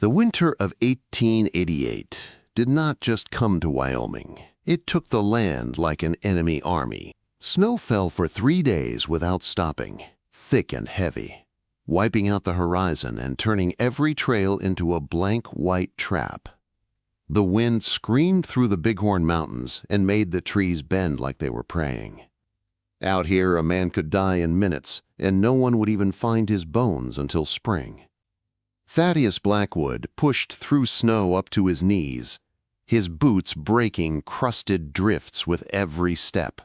The winter of 1888 did not just come to Wyoming. It took the land like an enemy army. Snow fell for 3 days without stopping, thick and heavy, wiping out the horizon and turning every trail into a blank white trap. The wind screamed through the Bighorn Mountains and made the trees bend like they were praying. Out here, a man could die in minutes, and no one would even find his bones until spring. Thaddius Blackwood pushed through snow up to his knees, his boots breaking crusted drifts with every step.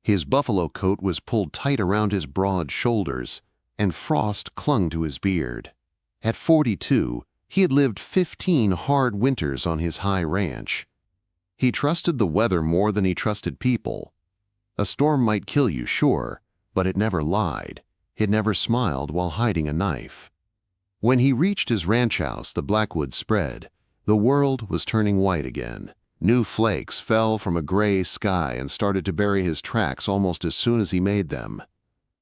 His buffalo coat was pulled tight around his broad shoulders, and frost clung to his beard. At 42, he had lived 15 hard winters on his high ranch. He trusted the weather more than he trusted people. A storm might kill you, sure, but it never lied. It never smiled while hiding a knife. When he reached his ranch house, the Blackwood spread. The world was turning white again. New flakes fell from a gray sky and started to bury his tracks almost as soon as he made them.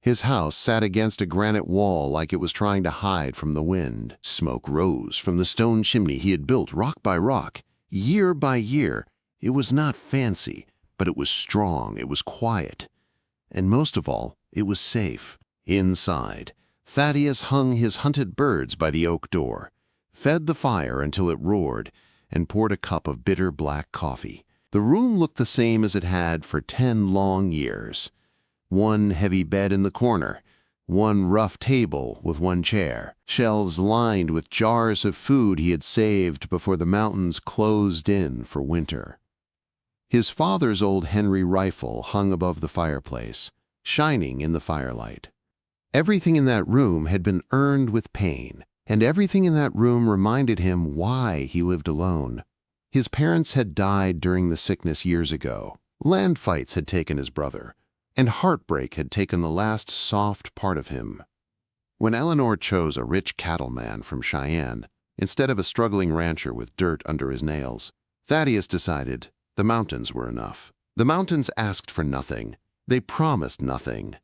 His house sat against a granite wall like it was trying to hide from the wind. Smoke rose from the stone chimney he had built rock by rock, year by year. It was not fancy, but it was strong, it was quiet. And most of all, it was safe. Inside, Thaddius hung his hunted birds by the oak door, fed the fire until it roared, and poured a cup of bitter black coffee. The room looked the same as it had for 10 long years. One heavy bed in the corner, one rough table with one chair, shelves lined with jars of food he had saved before the mountains closed in for winter. His father's old Henry rifle hung above the fireplace, shining in the firelight. Everything in that room had been earned with pain, and everything in that room reminded him why he lived alone. His parents had died during the sickness years ago. Land fights had taken his brother, and heartbreak had taken the last soft part of him. When Eleanor chose a rich cattleman from Cheyenne, instead of a struggling rancher with dirt under his nails, Thaddius decided the mountains were enough. The mountains asked for nothing. They promised nothing.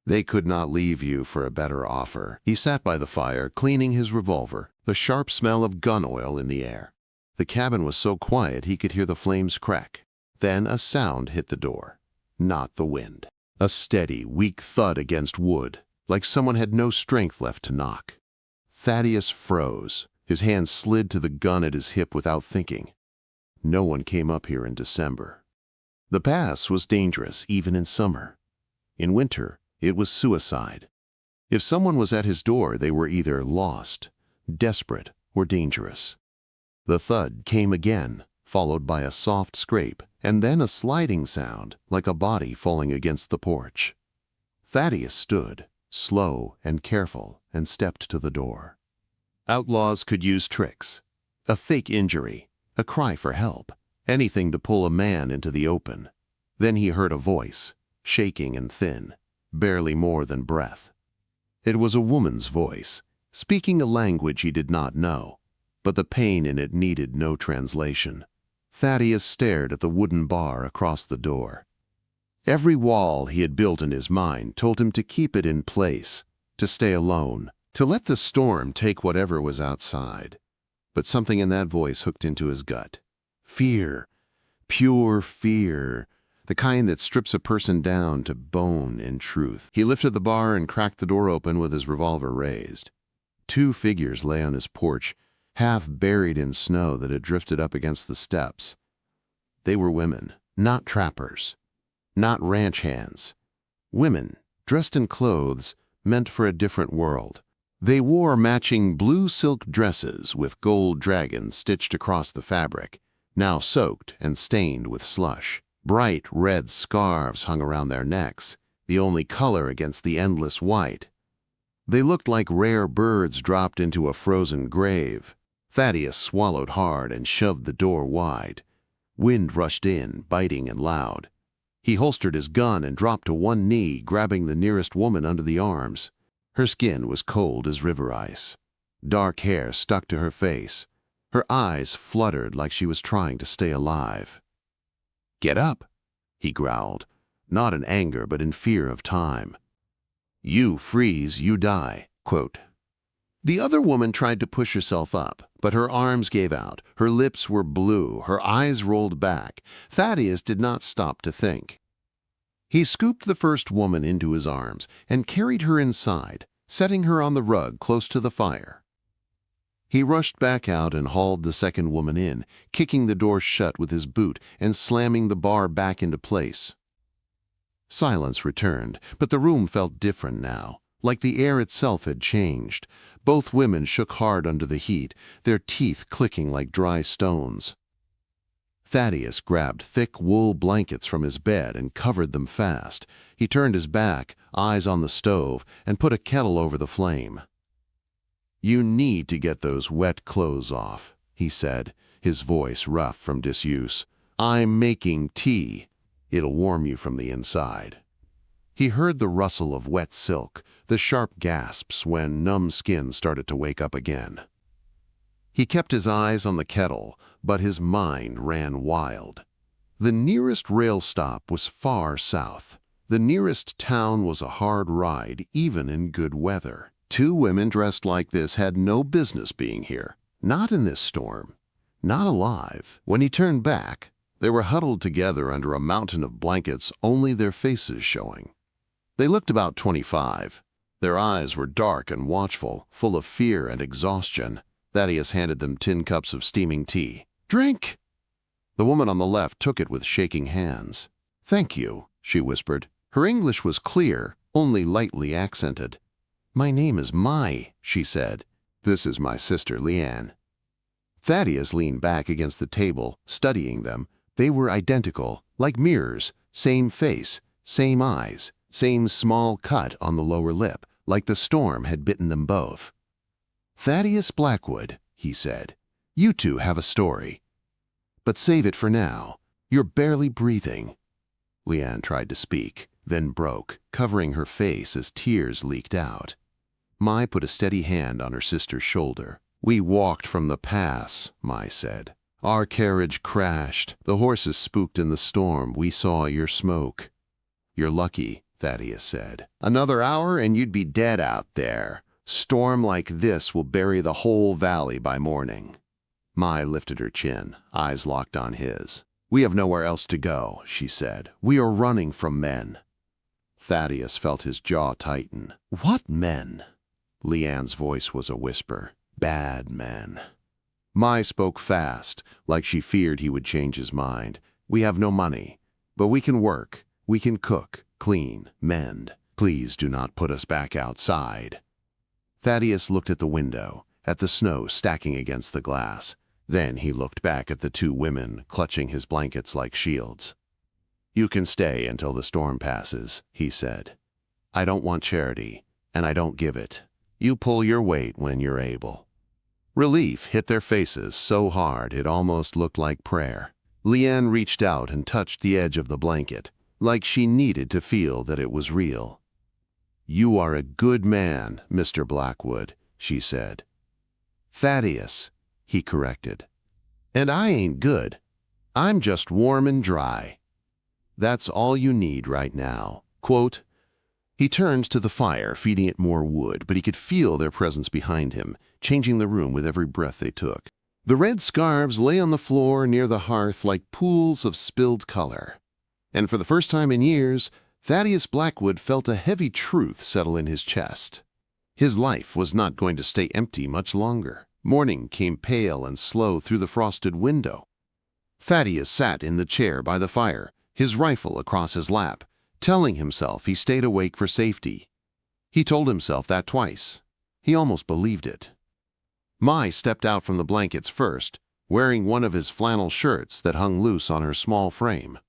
They could not leave you for a better offer. He sat by the fire, cleaning his revolver, the sharp smell of gun oil in the air. The cabin was so quiet he could hear the flames crack. Then a sound hit the door. Not the wind. A steady, weak thud against wood, like someone had no strength left to knock. Thaddius froze. His hand slid to the gun at his hip without thinking. No one came up here in December. The pass was dangerous even in summer. In winter, it was suicide. If someone was at his door, they were either lost, desperate, or dangerous. The thud came again, followed by a soft scrape, and then a sliding sound, like a body falling against the porch. Thaddius stood, slow and careful, and stepped to the door. Outlaws could use tricks. A fake injury, a cry for help, anything to pull a man into the open. Then he heard a voice, shaking and thin, barely more than breath. It was a woman's voice, speaking a language he did not know, but the pain in it needed no translation. Thaddius stared at the wooden bar across the door. Every wall he had built in his mind told him to keep it in place, to stay alone, to let the storm take whatever was outside. But something in that voice hooked into his gut. Fear, pure fear, the kind that strips a person down to bone and truth. He lifted the bar and cracked the door open with his revolver raised. 2 figures lay on his porch, half buried in snow that had drifted up against the steps. They were women, not trappers, not ranch hands. Women, dressed in clothes meant for a different world. They wore matching blue silk dresses with gold dragons stitched across the fabric, now soaked and stained with slush. Bright red scarves hung around their necks, the only color against the endless white. They looked like rare birds dropped into a frozen grave. Thaddius swallowed hard and shoved the door wide. Wind rushed in, biting and loud. He holstered his gun and dropped to one knee, grabbing the nearest woman under the arms. Her skin was cold as river ice. Dark hair stuck to her face. Her eyes fluttered like she was trying to stay alive. "Get up," he growled, not in anger but in fear of time. "You freeze, you die." Quote. The other woman tried to push herself up, but her arms gave out, her lips were blue, her eyes rolled back. Thaddius did not stop to think. He scooped the first woman into his arms and carried her inside, setting her on the rug close to the fire. He rushed back out and hauled the second woman in, kicking the door shut with his boot and slamming the bar back into place. Silence returned, but the room felt different now, like the air itself had changed. Both women shook hard under the heat, their teeth clicking like dry stones. Thaddius grabbed thick wool blankets from his bed and covered them fast. He turned his back, eyes on the stove, and put a kettle over the flame. "You need to get those wet clothes off," he said, his voice rough from disuse. "I'm making tea. It'll warm you from the inside." He heard the rustle of wet silk, the sharp gasps when numb skin started to wake up again. He kept his eyes on the kettle, but his mind ran wild. The nearest rail stop was far south. The nearest town was a hard ride, even in good weather. Two women dressed like this had no business being here. Not in this storm. Not alive. When he turned back, they were huddled together under a mountain of blankets, only their faces showing. They looked about 25. Their eyes were dark and watchful, full of fear and exhaustion. Thaddius handed them tin cups of steaming tea. "Drink!" The woman on the left took it with shaking hands. "Thank you," she whispered. Her English was clear, only lightly accented. "My name is Mai," she said. "This is my sister Leanne." Thaddius leaned back against the table, studying them. They were identical, like mirrors, same face, same eyes, same small cut on the lower lip, like the storm had bitten them both. "Thaddius Blackwood," he said, "you two have a story. But save it for now. You're barely breathing." Leanne tried to speak, then broke, covering her face as tears leaked out. Mai put a steady hand on her sister's shoulder. "We walked from the pass," Mai said. "Our carriage crashed. The horses spooked in the storm. We saw your smoke." "You're lucky," Thaddius said. "Another hour and you'd be dead out there. Storm like this will bury the whole valley by morning." Mai lifted her chin, eyes locked on his. "We have nowhere else to go," she said. "We are running from men." Thaddius felt his jaw tighten. "What men?" Leanne's voice was a whisper. "Bad men." Mai spoke fast, like she feared he would change his mind. "We have no money, but we can work. We can cook, clean, mend. Please do not put us back outside." Thaddius looked at the window, at the snow stacking against the glass. Then he looked back at the two women, clutching his blankets like shields. "You can stay until the storm passes," he said. "I don't want charity, and I don't give it. You pull your weight when you're able." Relief hit their faces so hard it almost looked like prayer. Leanne reached out and touched the edge of the blanket, like she needed to feel that it was real. "You are a good man, Mr. Blackwood," she said. "Thaddius," he corrected. "And I ain't good. I'm just warm and dry. That's all you need right now." Quote, he turned to the fire, feeding it more wood, but he could feel their presence behind him, changing the room with every breath they took. The red scarves lay on the floor near the hearth like pools of spilled color. And for the first time in years, Thaddius Blackwood felt a heavy truth settle in his chest. His life was not going to stay empty much longer. Morning came pale and slow through the frosted window. Thaddius sat in the chair by the fire, his rifle across his lap, telling himself he stayed awake for safety. He told himself that twice. He almost believed it. Mai stepped out from the blankets first, wearing one of his flannel shirts that hung loose on her small frame.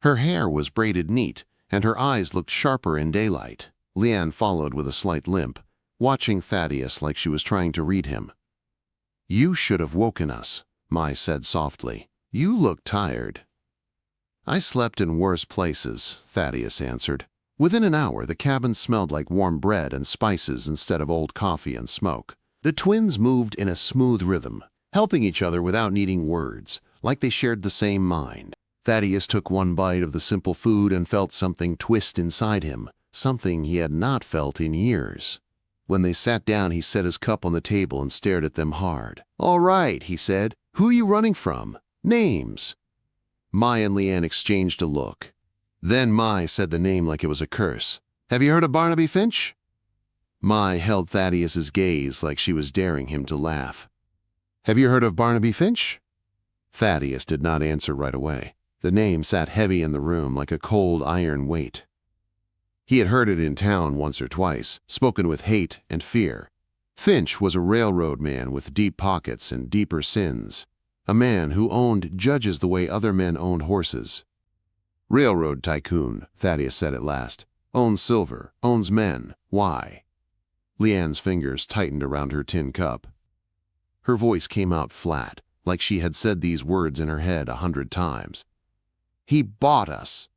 Her hair was braided neat, and her eyes looked sharper in daylight. Leanne followed with a slight limp, watching Thaddius like she was trying to read him. "You should have woken us," Mai said softly. "You look tired." "I slept in worse places," Thaddius answered. Within an hour, the cabin smelled like warm bread and spices instead of old coffee and smoke. The twins moved in a smooth rhythm, helping each other without needing words, like they shared the same mind. Thaddius took one bite of the simple food and felt something twist inside him, something he had not felt in years. When they sat down, he set his cup on the table and stared at them hard. "All right," he said. "Who are you running from? Names." Mai and Leanne exchanged a look. Then Mai said the name like it was a curse. "Have you heard of Barnaby Finch?" Mai held Thaddius's gaze like she was daring him to laugh. "Have you heard of Barnaby Finch?" Thaddius did not answer right away. The name sat heavy in the room like a cold iron weight. He had heard it in town once or twice, spoken with hate and fear. Finch was a railroad man with deep pockets and deeper sins, a man who owned judges the way other men owned horses. "Railroad tycoon," Thaddius said at last. "Owns silver, owns men. Why?" Leanne's fingers tightened around her tin cup. Her voice came out flat, like she had said these words in her head 100 times. "He bought us."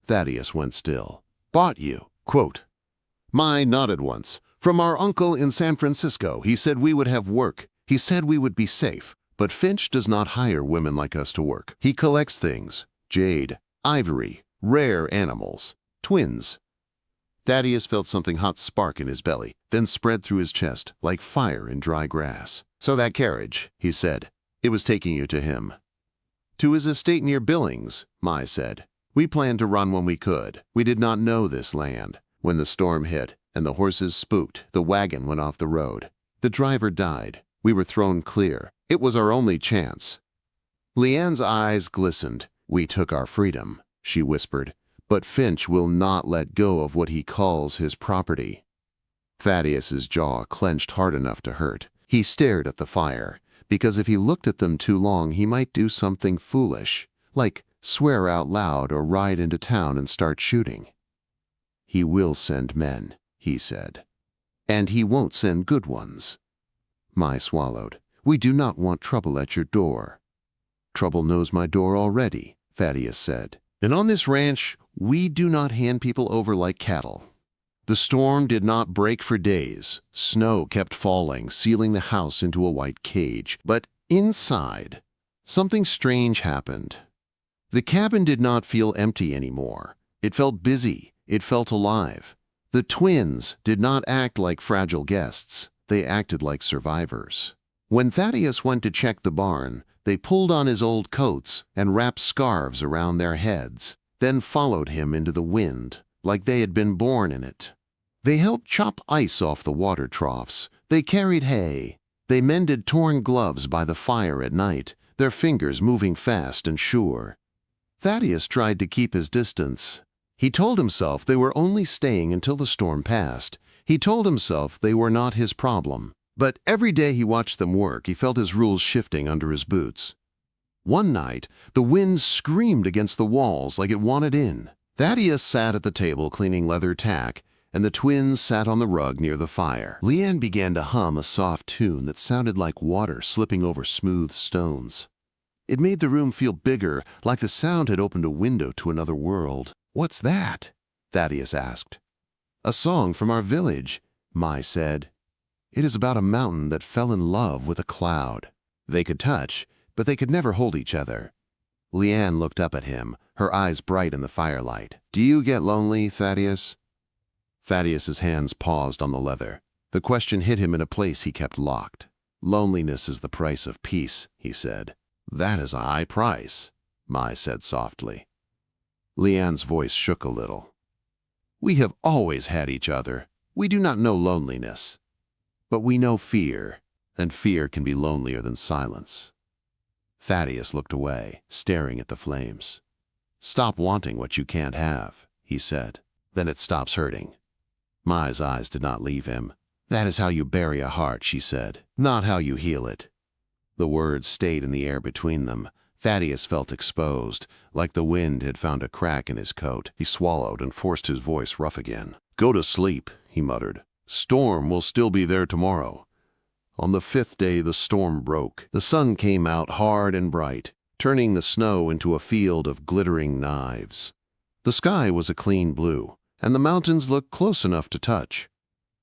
Thaddius went still. "Bought you?" Quote. Mai nodded once. "From our uncle in San Francisco. He said we would have work. He said we would be safe. But Finch does not hire women like us to work. He collects things. Jade, ivory, rare animals, twins." Thaddius felt something hot spark in his belly, then spread through his chest like fire in dry grass. "So that carriage," he said. "It was taking you to him." "To his estate near Billings," Mai said. "We planned to run when we could. We did not know this land. When the storm hit and the horses spooked, the wagon went off the road. The driver died. We were thrown clear. It was our only chance." Leanne's eyes glistened. "We took our freedom," she whispered. "But Finch will not let go of what he calls his property." Thaddius's jaw clenched hard enough to hurt. He stared at the fire, because if he looked at them too long, he might do something foolish, like swear out loud or ride into town and start shooting. "He will send men," he said. "And he won't send good ones." Mai swallowed. "We do not want trouble at your door." "Trouble knows my door already," Thaddius said. "And on this ranch, we do not hand people over like cattle." The storm did not break for days. Snow kept falling, sealing the house into a white cage. But inside, something strange happened. The cabin did not feel empty anymore. It felt busy. It felt alive. The twins did not act like fragile guests. They acted like survivors. When Thaddius went to check the barn, they pulled on his old coats and wrapped scarves around their heads, then followed him into the wind, like they had been born in it. They helped chop ice off the water troughs. They carried hay. They mended torn gloves by the fire at night, their fingers moving fast and sure. Thaddius tried to keep his distance. He told himself they were only staying until the storm passed. He told himself they were not his problem. But every day he watched them work, he felt his rules shifting under his boots. One night, the wind screamed against the walls like it wanted in. Thaddius sat at the table cleaning leather tack, and the twins sat on the rug near the fire. Leanne began to hum a soft tune that sounded like water slipping over smooth stones. It made the room feel bigger, like the sound had opened a window to another world. "What's that?" Thaddius asked. "A song from our village," Mai said. "It is about a mountain that fell in love with a cloud." They could touch, but they could never hold each other. Leanne looked up at him, her eyes bright in the firelight. "Do you get lonely, Thaddius?" Thaddius's hands paused on the leather. The question hit him in a place he kept locked. "Loneliness is the price of peace," he said. "That is a high price," Mai said softly. Leanne's voice shook a little. "We have always had each other. We do not know loneliness. But we know fear, and fear can be lonelier than silence." Thaddius looked away, staring at the flames. "Stop wanting what you can't have," he said. "Then it stops hurting." Mai's eyes did not leave him. "That is how you bury a heart," she said, "not how you heal it." The words stayed in the air between them. Thaddius felt exposed, like the wind had found a crack in his coat. He swallowed and forced his voice rough again. "Go to sleep," he muttered. "Storm will still be there tomorrow." On the 5th day the storm broke. The sun came out hard and bright, turning the snow into a field of glittering knives. The sky was a clean blue, and the mountains looked close enough to touch.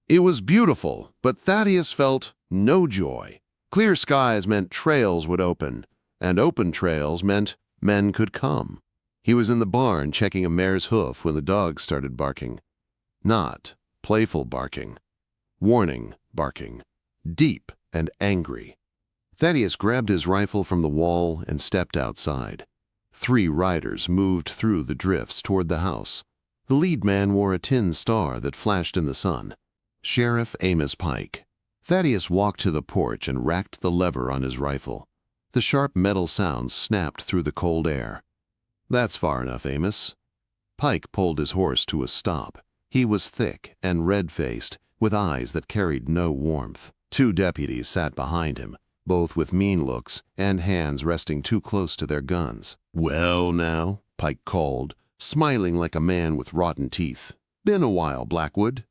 It was beautiful, but Thaddius felt no joy. Clear skies meant trails would open, and open trails meant men could come. He was in the barn checking a mare's hoof when the dogs started barking. Not playful barking. warning barking, deep and angry. Thaddius grabbed his rifle from the wall and stepped outside. 3 riders moved through the drifts toward the house. The lead man wore a tin star that flashed in the sun. Sheriff Amos Pike. Thaddius walked to the porch and racked the lever on his rifle. The sharp metal sounds snapped through the cold air. "That's far enough, Amos." Pike pulled his horse to a stop. He was thick and red-faced, with eyes that carried no warmth. 2 deputies sat behind him, both with mean looks and hands resting too close to their guns. "Well now," Pike called, smiling like a man with rotten teeth. "Been a while, Blackwood."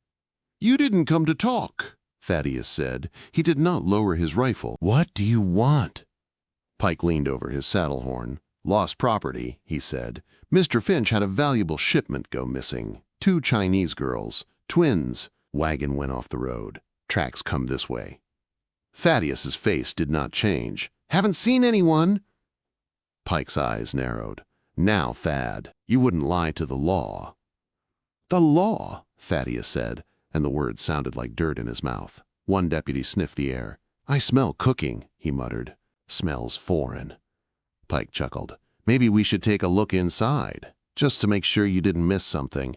"You didn't come to talk," Thaddius said. He did not lower his rifle. "What do you want?" Pike leaned over his saddle horn. "Lost property," he said. "Mr. Finch had a valuable shipment go missing. 2 Chinese girls. Twins." Wagon went off the road. "Tracks come this way." Thaddeus's face did not change. "Haven't seen anyone." Pike's eyes narrowed. "Now, Thad, you wouldn't lie to the law." "The law," Thaddius said, and the words sounded like dirt in his mouth. One deputy sniffed the air. "I smell cooking," he muttered. "Smells foreign." Pike chuckled. "Maybe we should take a look inside, just to make sure you didn't miss something."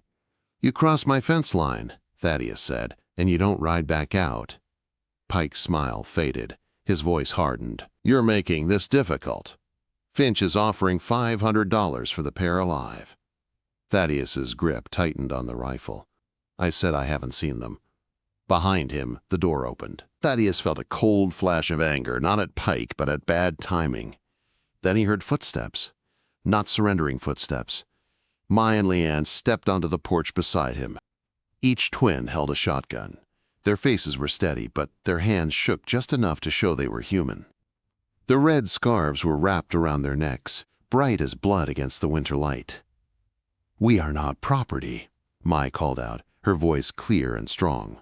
"You crossed my fence line," Thaddius said, "and you don't ride back out." Pike's smile faded. His voice hardened. "You're making this difficult. Finch is offering $500 for the pair alive." Thaddeus's grip tightened on the rifle. "I said I haven't seen them." Behind him, the door opened. Thaddius felt a cold flash of anger, not at Pike, but at bad timing. Then he heard footsteps. Not surrendering footsteps. Mai and Leanne stepped onto the porch beside him. Each twin held a shotgun. Their faces were steady, but their hands shook just enough to show they were human. The red scarves were wrapped around their necks, bright as blood against the winter light. "We are not property," Mai called out, her voice clear and strong.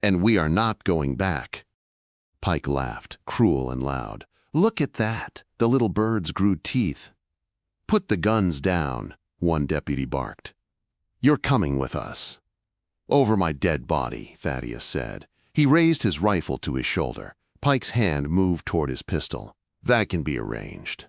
"And we are not going back." Pike laughed, cruel and loud. "Look at that! The little birds grew teeth." "Put the guns down," one deputy barked. "You're coming with us." "Over my dead body," Thaddius said. He raised his rifle to his shoulder. Pike's hand moved toward his pistol. "That can be arranged."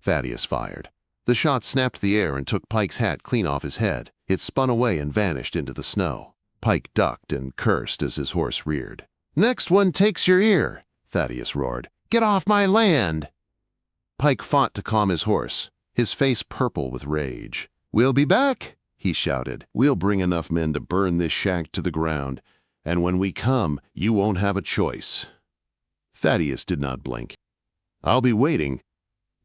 Thaddius fired. The shot snapped the air and took Pike's hat clean off his head. It spun away and vanished into the snow. Pike ducked and cursed as his horse reared. "Next one takes your ear," Thaddius roared. "Get off my land!" Pike fought to calm his horse, his face purple with rage. "We'll be back," he shouted. "We'll bring enough men to burn this shack to the ground, and when we come, you won't have a choice." Thaddius did not blink. "I'll be waiting."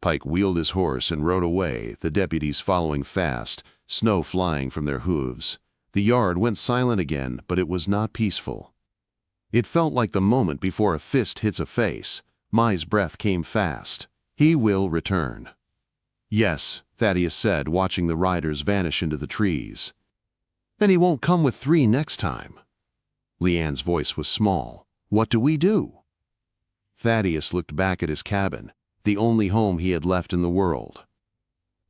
Pike wheeled his horse and rode away, the deputies following fast, snow flying from their hooves. The yard went silent again, but it was not peaceful. It felt like the moment before a fist hits a face. Mai's breath came fast. "He will return." "Yes," Thaddius said, watching the riders vanish into the trees. "And he won't come with 3 next time." Leanne's voice was small. "What do we do?" Thaddius looked back at his cabin, the only home he had left in the world.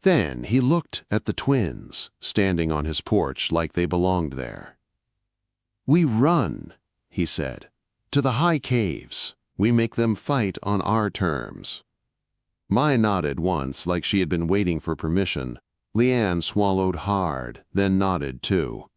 Then he looked at the twins, standing on his porch like they belonged there. "We run," he said, "to the high caves. We make them fight on our terms." Mai nodded once like she had been waiting for permission. Leanne swallowed hard, then nodded too.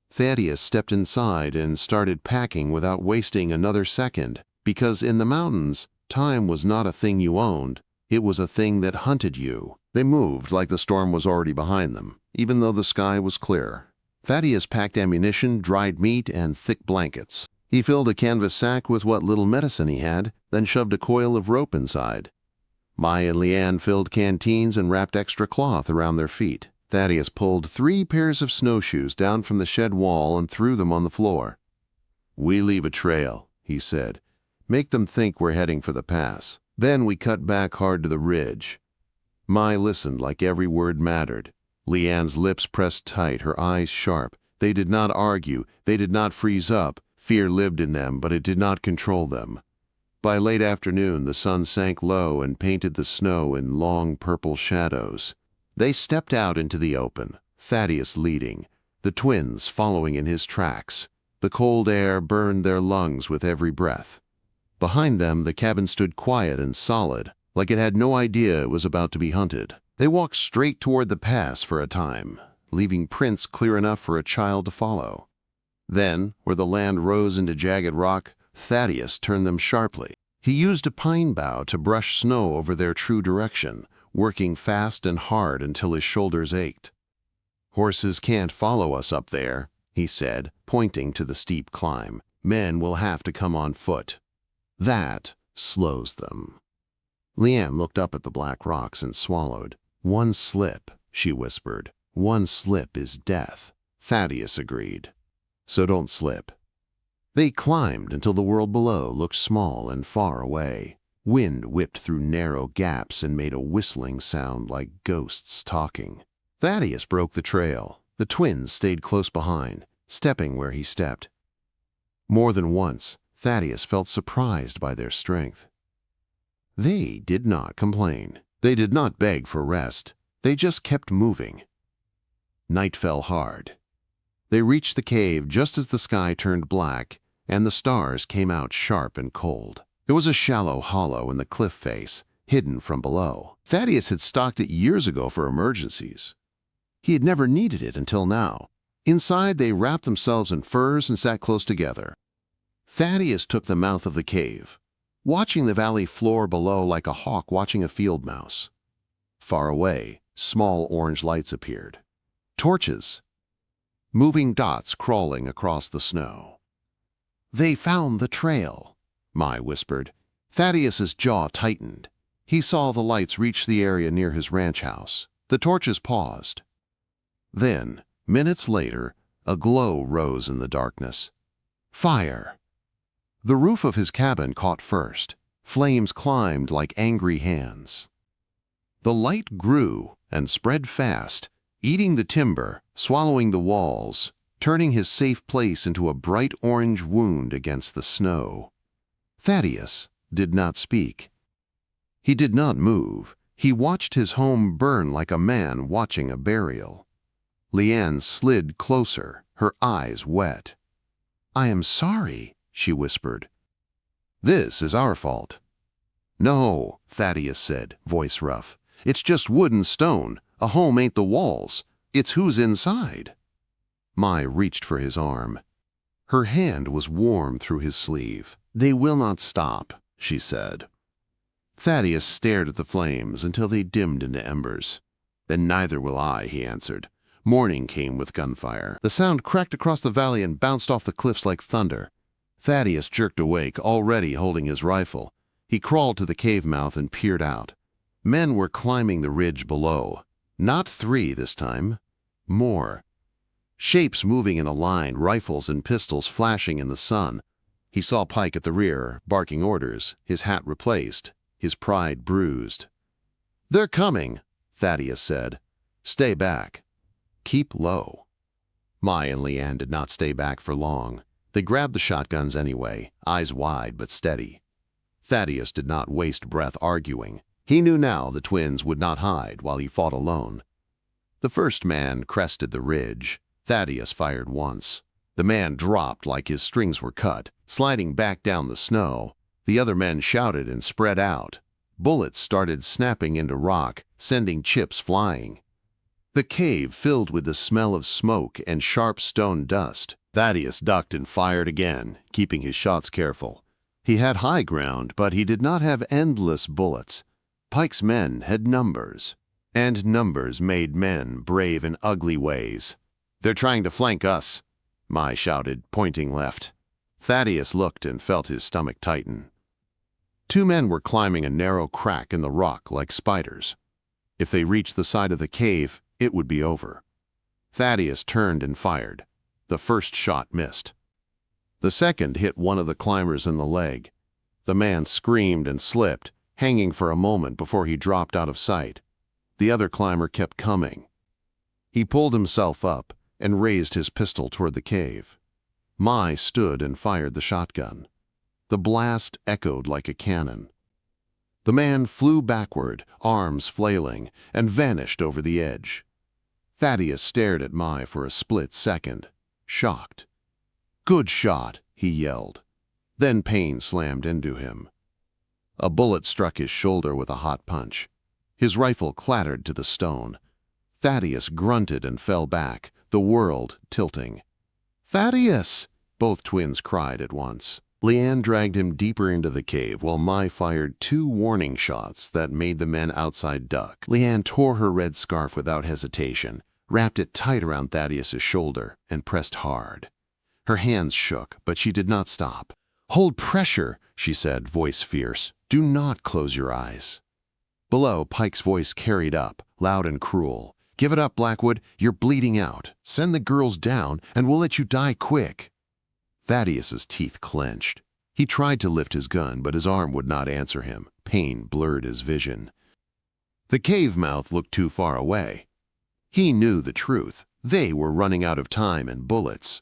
Thaddius stepped inside and started packing without wasting another second, because in the mountains, time was not a thing you owned. It was a thing that hunted you. They moved like the storm was already behind them, even though the sky was clear. Thaddius packed ammunition, dried meat, and thick blankets. He filled a canvas sack with what little medicine he had, then shoved a coil of rope inside. Mai and Leanne filled canteens and wrapped extra cloth around their feet. Thaddius pulled 3 pairs of snowshoes down from the shed wall and threw them on the floor. "We leave a trail," he said. "Make them think we're heading for the pass. Then we cut back hard to the ridge." Mai listened like every word mattered. Leanne's lips pressed tight, her eyes sharp. They did not argue, they did not freeze up. Fear lived in them, but it did not control them. By late afternoon, the sun sank low and painted the snow in long purple shadows. They stepped out into the open, Thaddius leading, the twins following in his tracks. The cold air burned their lungs with every breath. Behind them, the cabin stood quiet and solid, like it had no idea it was about to be hunted. They walked straight toward the pass for a time, leaving prints clear enough for a child to follow. Then, where the land rose into jagged rock, Thaddius turned them sharply. He used a pine bough to brush snow over their true direction, working fast and hard until his shoulders ached. "Horses can't follow us up there," he said, pointing to the steep climb. "Men will have to come on foot. That slows them." Leanne looked up at the black rocks and swallowed. "One slip," she whispered. "One slip is death." Thaddius agreed. "So don't slip." They climbed until the world below looked small and far away. Wind whipped through narrow gaps and made a whistling sound like ghosts talking. Thaddius broke the trail. The twins stayed close behind, stepping where he stepped. More than once, Thaddius felt surprised by their strength. They did not complain. They did not beg for rest. They just kept moving. Night fell hard. They reached the cave just as the sky turned black and the stars came out sharp and cold. It was a shallow hollow in the cliff face, hidden from below. Thaddius had stocked it years ago for emergencies. He had never needed it until now. Inside, they wrapped themselves in furs and sat close together. Thaddius took the mouth of the cave, watching the valley floor below like a hawk watching a field mouse. Far away, small orange lights appeared. Torches. Moving dots crawling across the snow. "They found the trail," Mai whispered. Thaddius's jaw tightened. He saw the lights reach the area near his ranch house. The torches paused. Then, minutes later, a glow rose in the darkness. Fire. The roof of his cabin caught first. Flames climbed like angry hands. The light grew and spread fast, eating the timber, swallowing the walls, turning his safe place into a bright orange wound against the snow. Thaddius did not speak. He did not move. He watched his home burn like a man watching a burial. Leanne slid closer, her eyes wet. "I am sorry," she whispered. "This is our fault." "No," Thaddius said, voice rough. "It's just wood and stone. A home ain't the walls. It's who's inside." Mai reached for his arm. Her hand was warm through his sleeve. "They will not stop," she said. Thaddius stared at the flames until they dimmed into embers. "Then neither will I," he answered. Morning came with gunfire. The sound cracked across the valley and bounced off the cliffs like thunder. Thaddius jerked awake, already holding his rifle. He crawled to the cave mouth and peered out. Men were climbing the ridge below. Not 3 this time. More. Shapes moving in a line, rifles and pistols flashing in the sun. He saw Pike at the rear, barking orders, his hat replaced, his pride bruised. "They're coming," Thaddius said. "Stay back. Keep low." Mai and Leanne did not stay back for long. They grabbed the shotguns anyway, eyes wide but steady. Thaddius did not waste breath arguing. He knew now the twins would not hide while he fought alone. The first man crested the ridge. Thaddius fired once. The man dropped like his strings were cut, sliding back down the snow. The other men shouted and spread out. Bullets started snapping into rock, sending chips flying. The cave filled with the smell of smoke and sharp stone dust. Thaddius ducked and fired again, keeping his shots careful. He had high ground, but he did not have endless bullets. Pike's men had numbers, and numbers made men brave in ugly ways. "They're trying to flank us," Mai shouted, pointing left. Thaddius looked and felt his stomach tighten. 2 men were climbing a narrow crack in the rock like spiders. If they reached the side of the cave, it would be over. Thaddius turned and fired. The first shot missed. The second hit one of the climbers in the leg. The man screamed and slipped, hanging for a moment before he dropped out of sight. The other climber kept coming. He pulled himself up and raised his pistol toward the cave. Mai stood and fired the shotgun. The blast echoed like a cannon. The man flew backward, arms flailing, and vanished over the edge. Thaddius stared at Mai for a split second, shocked. "Good shot," he yelled. Then pain slammed into him. A bullet struck his shoulder with a hot punch. His rifle clattered to the stone. Thaddius grunted and fell back, the world tilting. "Thaddius!" both twins cried at once. Leanne dragged him deeper into the cave while Mai fired 2 warning shots that made the men outside duck. Leanne tore her red scarf without hesitation, wrapped it tight around Thaddius's shoulder, and pressed hard. Her hands shook, but she did not stop. "Hold pressure," she said, voice fierce. "Do not close your eyes." Below, Pike's voice carried up, loud and cruel. "Give it up, Blackwood. You're bleeding out. Send the girls down, and we'll let you die quick." Thaddius's teeth clenched. He tried to lift his gun, but his arm would not answer him. Pain blurred his vision. The cave mouth looked too far away. He knew the truth. They were running out of time and bullets.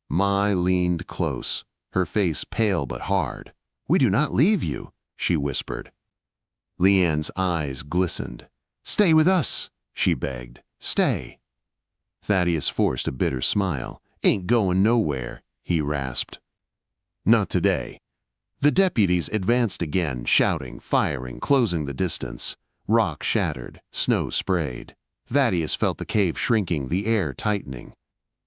Mai leaned close, her face pale but hard. "We do not leave you," she whispered. Leanne's eyes glistened. "Stay with us," she begged. "Stay." Thaddius forced a bitter smile. "Ain't going nowhere," he rasped. "Not today." The deputies advanced again, shouting, firing, closing the distance. Rock shattered, snow sprayed. Thaddius felt the cave shrinking, the air tightening.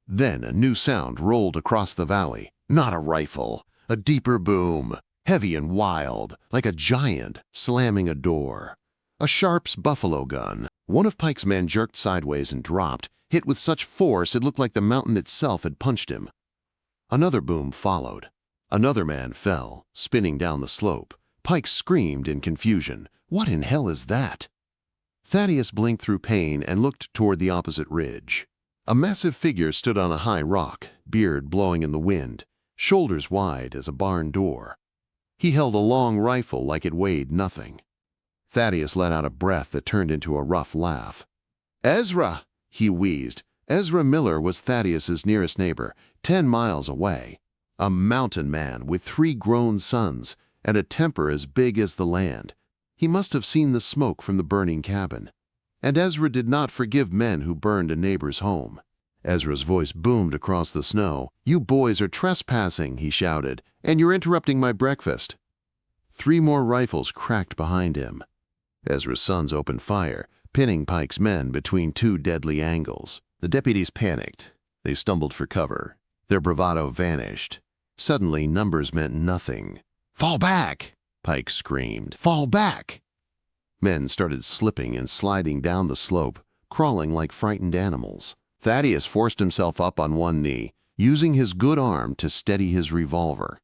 Then a new sound rolled across the valley. Not a rifle, a deeper boom, heavy and wild, like a giant slamming a door. A Sharp's buffalo gun. One of Pike's men jerked sideways and dropped, hit with such force it looked like the mountain itself had punched him. Another boom followed. Another man fell, spinning down the slope. Pike screamed in confusion. "What in hell is that?" Thaddius blinked through pain and looked toward the opposite ridge. A massive figure stood on a high rock, beard blowing in the wind, shoulders wide as a barn door. He held a long rifle like it weighed nothing. Thaddius let out a breath that turned into a rough laugh. "Ezra!" he wheezed. Ezra Miller was Thaddius's nearest neighbor, 10 miles away. A mountain man with 3 grown sons and a temper as big as the land. He must have seen the smoke from the burning cabin. And Ezra did not forgive men who burned a neighbor's home. Ezra's voice boomed across the snow. "You boys are trespassing," he shouted, "and you're interrupting my breakfast." 3 more rifles cracked behind him. Ezra's sons opened fire, pinning Pike's men between 2 deadly angles. The deputies panicked. They stumbled for cover. Their bravado vanished. Suddenly, numbers meant nothing. "Fall back!" Pike screamed. "Fall back!" Men started slipping and sliding down the slope, crawling like frightened animals. Thaddius forced himself up on one knee, using his good arm to steady his revolver.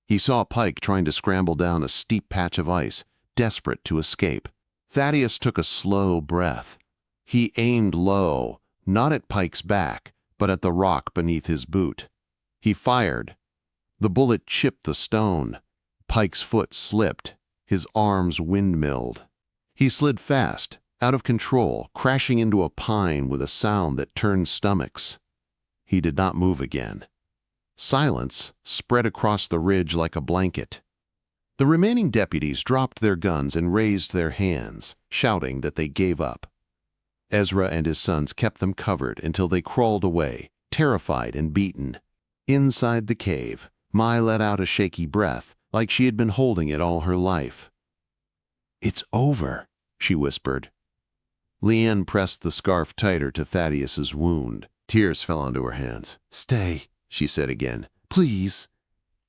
He saw Pike trying to scramble down a steep patch of ice, desperate to escape. Thaddius took a slow breath. He aimed low, not at Pike's back, but at the rock beneath his boot. He fired. The bullet chipped the stone. Pike's foot slipped. His arms windmilled. He slid fast, out of control, crashing into a pine with a sound that turned stomachs. He did not move again. Silence spread across the ridge like a blanket. The remaining deputies dropped their guns and raised their hands, shouting that they gave up. Ezra and his sons kept them covered until they crawled away, terrified and beaten. Inside the cave, Mai let out a shaky breath, like she had been holding it all her life. "It's over," she whispered. Leanne pressed the scarf tighter to Thaddius's wound. Tears fell onto her hands. "Stay," she said again. "Please."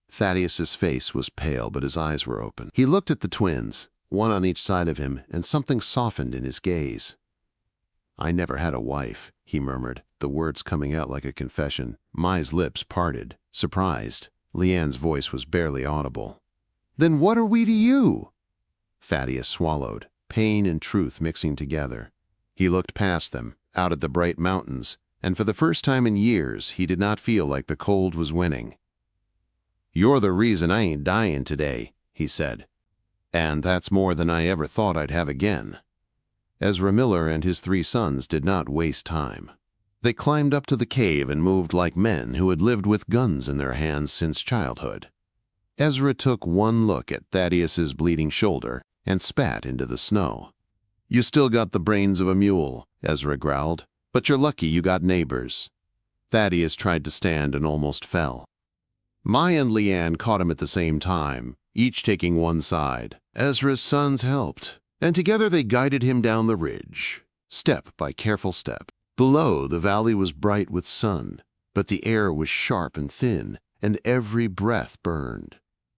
Thaddius's face was pale, but his eyes were open. He looked at the twins, one on each side of him, and something softened in his gaze. "I never had a wife," he murmured, the words coming out like a confession. Mai's lips parted, surprised. Leanne's voice was barely audible. "Then what are we to you?" Thaddius swallowed, pain and truth mixing together. He looked past them, out at the bright mountains, and for the first time in years he did not feel like the cold was winning. "You're the reason I ain't dying today," he said. "And that's more than I ever thought I'd have again." Ezra Miller and his 3 sons did not waste time. They climbed up to the cave and moved like men who had lived with guns in their hands since childhood. Ezra took one look at Thaddius's bleeding shoulder and spat into the snow. "You still got the brains of a mule," Ezra growled, "but you're lucky you got neighbors." Thaddius tried to stand and almost fell. Mai and Leanne caught him at the same time, each taking one side. Ezra's sons helped, and together they guided him down the ridge, step by careful step. Below, the valley was bright with sun, but the air was sharp and thin, and every breath burned.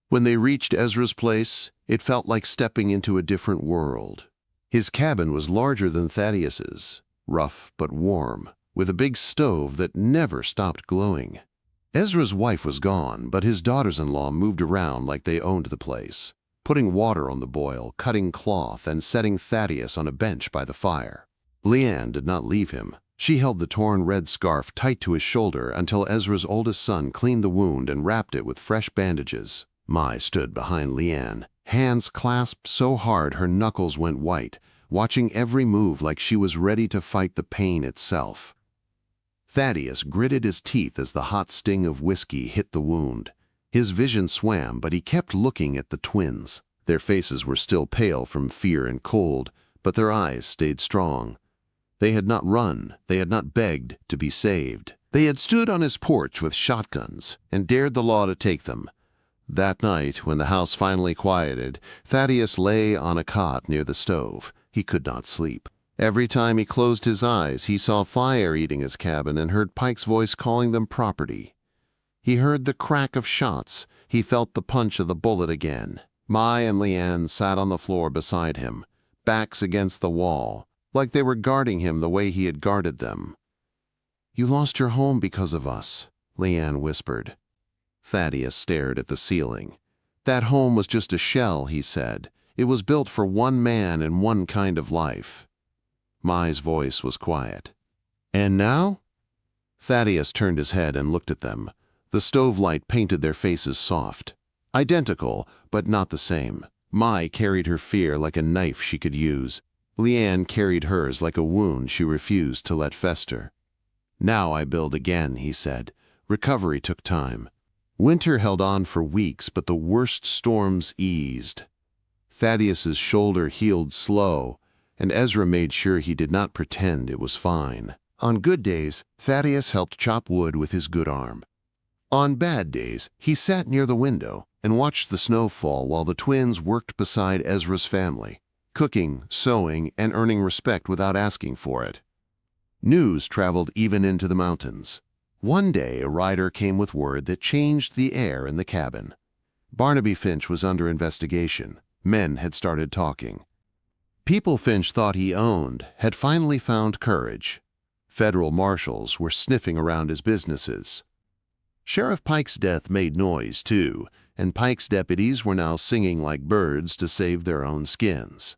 When they reached Ezra's place, it felt like stepping into a different world. His cabin was larger than Thaddius's, rough but warm, with a big stove that never stopped glowing. Ezra's wife was gone, but his daughters-in-law moved around like they owned the place, putting water on the boil, cutting cloth, and setting Thaddius on a bench by the fire. Leanne did not leave him. She held the torn red scarf tight to his shoulder until Ezra's oldest son cleaned the wound and wrapped it with fresh bandages. Mai stood behind Leanne, hands clasped so hard her knuckles went white, watching every move like she was ready to fight the pain itself. Thaddius gritted his teeth as the hot sting of whiskey hit the wound. His vision swam, but he kept looking at the twins. Their faces were still pale from fear and cold, but their eyes stayed strong. They had not run, they had not begged to be saved. They had stood on his porch with shotguns and dared the law to take them. That night, when the house finally quieted, Thaddius lay on a cot near the stove. He could not sleep. Every time he closed his eyes, he saw fire eating his cabin and heard Pike's voice calling them property. He heard the crack of shots. He felt the punch of the bullet again. Mai and Leanne sat on the floor beside him, backs against the wall, like they were guarding him the way he had guarded them. "You lost your home because of us," Leanne whispered. Thaddius stared at the ceiling. "That home was just a shell," he said. "It was built for one man and one kind of life." Mai's voice was quiet. "And now?" Thaddius turned his head and looked at them. The stove light painted their faces soft. Identical, but not the same. Mai carried her fear like a knife she could use. Leanne carried hers like a wound she refused to let fester. "Now I build again," he said. Recovery took time. Winter held on for weeks, but the worst storms eased. Thaddius's shoulder healed slow, and Ezra made sure he did not pretend it was fine. On good days, Thaddius helped chop wood with his good arm. On bad days, he sat near the window and watched the snow fall while the twins worked beside Ezra's family, cooking, sewing, and earning respect without asking for it. News traveled even into the mountains. One day, a rider came with word that changed the air in the cabin. Barnaby Finch was under investigation. Men had started talking. People Finch thought he owned had finally found courage. Federal marshals were sniffing around his businesses. Sheriff Pike's death made noise, too, and Pike's deputies were now singing like birds to save their own skins.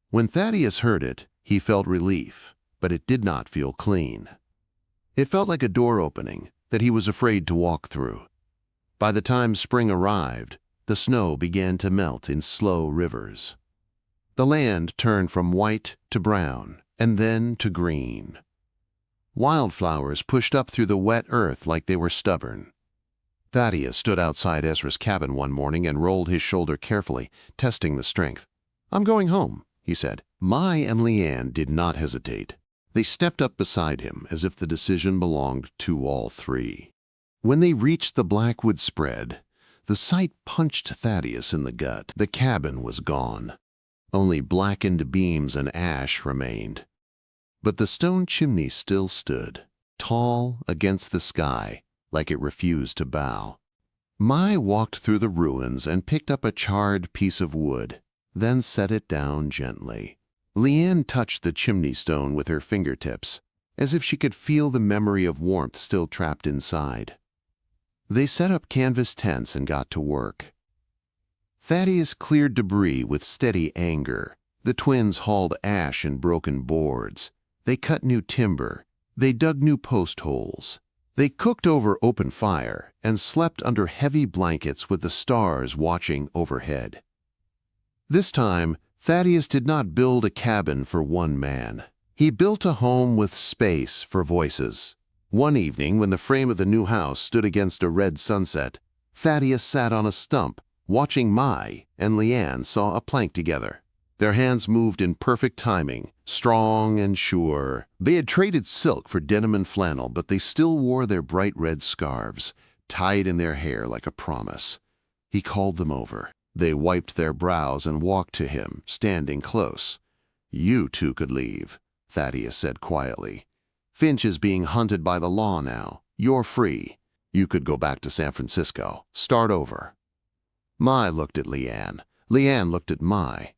When Thaddius heard it, he felt relief, but it did not feel clean. It felt like a door opening that he was afraid to walk through. By the time spring arrived, the snow began to melt in slow rivers. The land turned from white to brown, and then to green. Wildflowers pushed up through the wet earth like they were stubborn. Thaddius stood outside Ezra's cabin one morning and rolled his shoulder carefully, testing the strength. "I'm going home," he said. Mai and Leanne did not hesitate. They stepped up beside him as if the decision belonged to all three. When they reached the Blackwood spread, the sight punched Thaddius in the gut. The cabin was gone. Only blackened beams and ash remained. But the stone chimney still stood, tall against the sky, like it refused to bow. Mai walked through the ruins and picked up a charred piece of wood, then set it down gently. Leanne touched the chimney stone with her fingertips, as if she could feel the memory of warmth still trapped inside. They set up canvas tents and got to work. Thaddius cleared debris with steady anger. The twins hauled ash and broken boards. They cut new timber. They dug new post holes. They cooked over open fire and slept under heavy blankets with the stars watching overhead. This time, Thaddius did not build a cabin for one man. He built a home with space for voices. One evening, when the frame of the new house stood against a red sunset, Thaddius sat on a stump, watching Mai and Leanne saw a plank together. Their hands moved in perfect timing, strong and sure. They had traded silk for denim and flannel, but they still wore their bright red scarves, tied in their hair like a promise. He called them over. They wiped their brows and walked to him, standing close. "You two could leave," Thaddius said quietly. "Finch is being hunted by the law now. You're free. You could go back to San Francisco. Start over." Mai looked at Leanne. Leanne looked at Mai.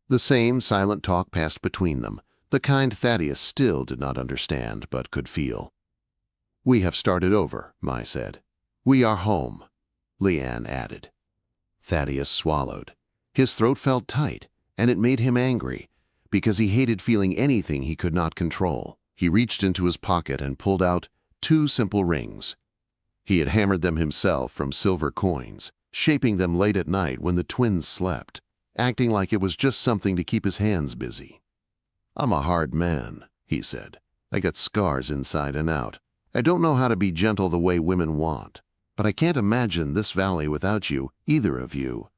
The same silent talk passed between them, the kind Thaddius still did not understand but could feel. "We have started over," Mai said. "We are home," Leanne added. Thaddius swallowed. His throat felt tight, and it made him angry, because he hated feeling anything he could not control. He reached into his pocket and pulled out 2 simple rings. He had hammered them himself from silver coins, shaping them late at night when the twins slept, acting like it was just something to keep his hands busy. "I'm a hard man," he said. "I got scars inside and out. I don't know how to be gentle the way women want. But I can't imagine this valley without you, either of you."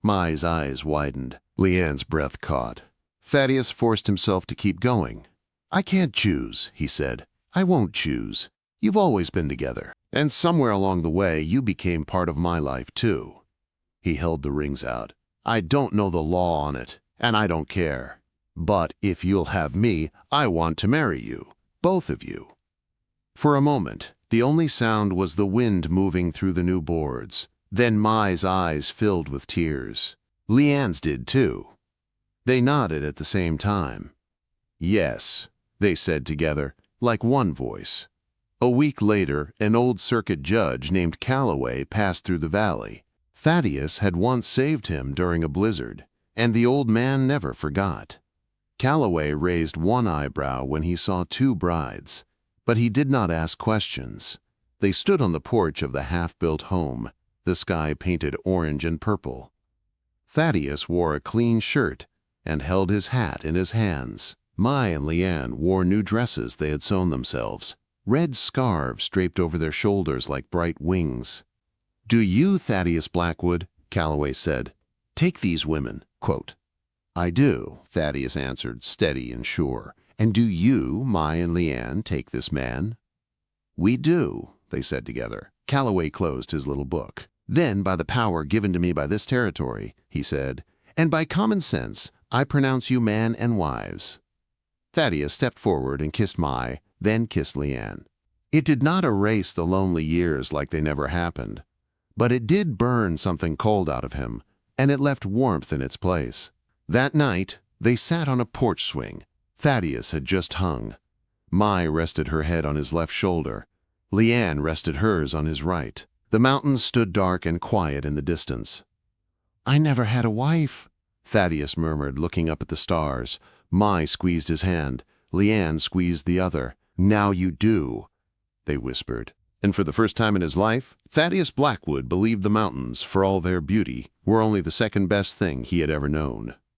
Mai's eyes widened. Leanne's breath caught. Thaddius forced himself to keep going. "I can't choose," he said. "I won't choose. You've always been together. And somewhere along the way, you became part of my life, too." He held the rings out. "I don't know the law on it, and I don't care. But if you'll have me, I want to marry you, both of you." For a moment, the only sound was the wind moving through the new boards. Then Mai's eyes filled with tears. Leanne's did too. They nodded at the same time. "Yes," they said together, like one voice. A week later, an old circuit judge named Cowboy passed through the valley. Thaddius had once saved him during a blizzard, and the old man never forgot. Cowboy raised one eyebrow when he saw 2 brides. But he did not ask questions. They stood on the porch of the half-built home, the sky painted orange and purple. Thaddius wore a clean shirt and held his hat in his hands. Mai and Leanne wore new dresses they had sewn themselves, red scarves draped over their shoulders like bright wings. "Do you, Thaddius Blackwood," Cowboy said, "take these women?" Quote, "I do," Thaddius answered, steady and sure. "And do you, Mai and Leanne, take this man?" "We do," they said together. Cowboy closed his little book. "Then, by the power given to me by this territory," he said, "and by common sense, I pronounce you man and wives." Thaddius stepped forward and kissed Mai, then kissed Leanne. It did not erase the lonely years like they never happened, but it did burn something cold out of him, and it left warmth in its place. That night, they sat on a porch swing. Thaddius had just hung. Mai rested her head on his left shoulder. Leanne rested hers on his right. The mountains stood dark and quiet in the distance. "I never had a wife," Thaddius murmured, looking up at the stars. Mai squeezed his hand. Leanne squeezed the other. "Now you do," they whispered. And for the first time in his life, Thaddius Blackwood believed the mountains, for all their beauty, were only the second best thing he had ever known.